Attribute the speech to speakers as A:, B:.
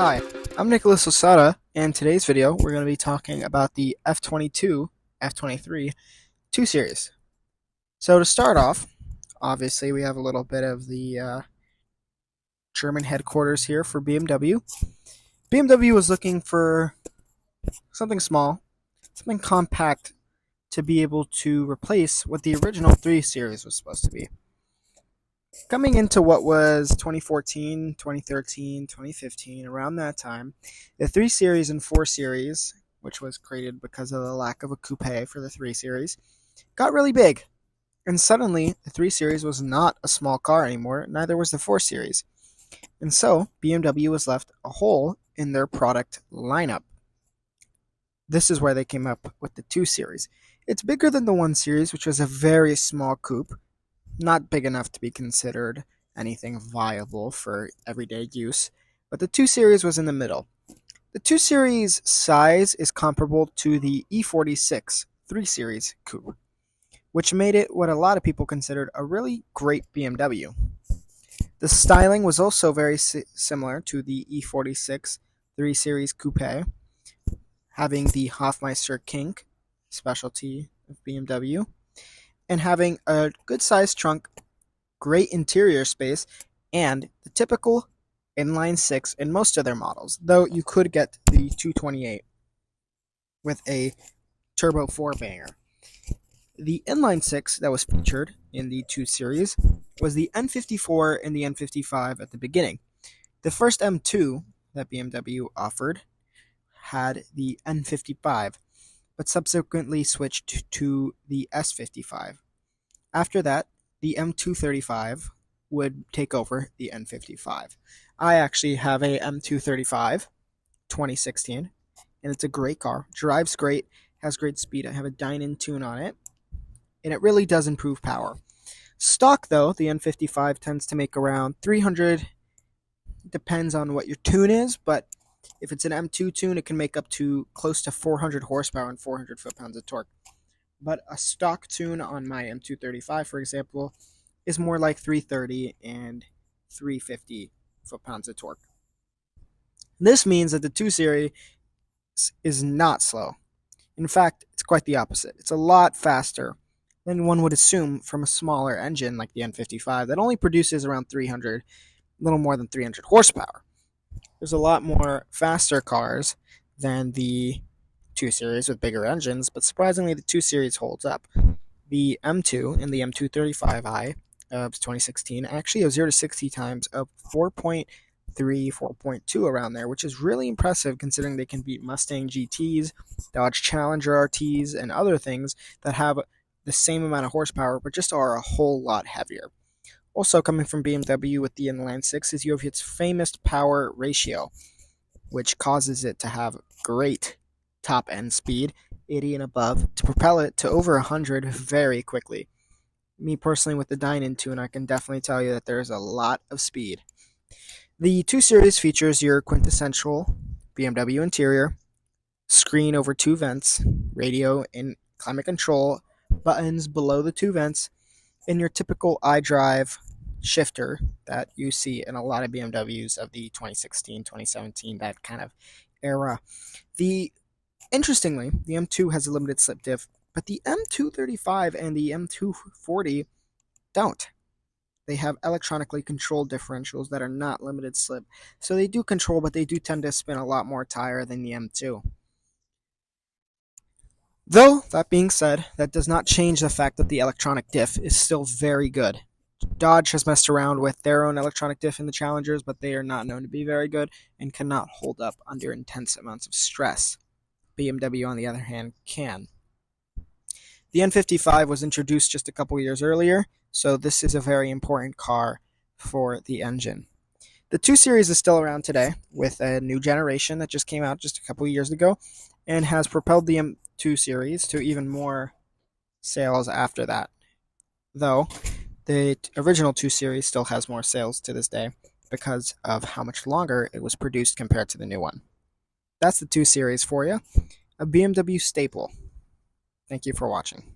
A: Hi, I'm Nikolas-Losada, and in today's video we're going to be talking about the F22, F23 2 Series. So to start off, obviously we have a little bit of the German headquarters here for BMW. BMW was looking for something small, something compact to be able to replace what the original 3 Series was supposed to be. Coming into what was 2014, 2013, 2015, around that time, the 3 Series and 4 Series, which was created because of the lack of a coupe for the 3 Series, got really big. And suddenly, the 3 Series was not a small car anymore, neither was the 4 Series. And so, BMW was left a hole in their product lineup. This is where they came up with the 2 Series. It's bigger than the 1 Series, which was a very small coupe, not big enough to be considered anything viable for everyday use, but the 2 Series was in the middle. The 2 Series size is comparable to the E46 3 Series coupe, which made it what a lot of people considered a really great BMW. The styling was also very similar to the E46 3 Series coupe, having the Hofmeister kink, specialty of BMW, and having a good-sized trunk, great interior space, and the typical inline 6 in most of their models, though you could get the 228 with a turbo 4-banger. The inline 6 that was featured in the 2 Series was the N54 and the N55 at the beginning. The first M2 that BMW offered had the N55, but subsequently switched to the S55. After that, the M235 would take over the N55. I actually have a M235 2016, and it's a great car. Drives great, has great speed. I have a dine-in tune on it, and it really does improve power. Stock, though, the N55 tends to make around 300, depends on what your tune is, but if it's an M2 tune, it can make up to close to 400 horsepower and 400 foot-pounds of torque. But a stock tune on my M235, for example, is more like 330 and 350 foot-pounds of torque. This means that the 2 Series is not slow. In fact, it's quite the opposite. It's a lot faster than one would assume from a smaller engine like the N55 that only produces around 300, a little more than 300 horsepower. There's a lot more faster cars than the 2 Series with bigger engines, but surprisingly the 2 Series holds up. The M2 and the M235i of 2016 actually have 0 to 60 times of 4.3, 4.2 around there, which is really impressive considering they can beat Mustang GTs, Dodge Challenger RTs, and other things that have the same amount of horsepower but just are a whole lot heavier. Also coming from BMW with the inline 6 is you have its famous power ratio, which causes it to have great top-end speed, 80 and above, to propel it to over 100 very quickly. Me personally, with the dine-in tune, I can definitely tell you that there's a lot of speed. The 2 Series features your quintessential BMW interior, screen over 2 vents, radio and climate control, buttons below the 2 vents, and your typical iDrive shifter that you see in a lot of BMWs of the 2016, 2017, that kind of era. Interestingly, the M2 has a limited slip diff, but the M235 and the M240 don't. They have electronically controlled differentials that are not limited slip, so they do control, but they do tend to spin a lot more tire than the M2. Though, that being said, that does not change the fact that the electronic diff is still very good. Dodge has messed around with their own electronic diff in the Challengers, but they are not known to be very good and cannot hold up under intense amounts of stress. BMW, on the other hand, can. The N55 was introduced just a couple years earlier, so this is a very important car for the engine. The 2 Series is still around today with a new generation that just came out just a couple years ago and has propelled the M2 Series to even more sales after that. Though, the original 2 Series still has more sales to this day because of how much longer it was produced compared to the new one. That's the 2 Series for you, a BMW staple. Thank you for watching.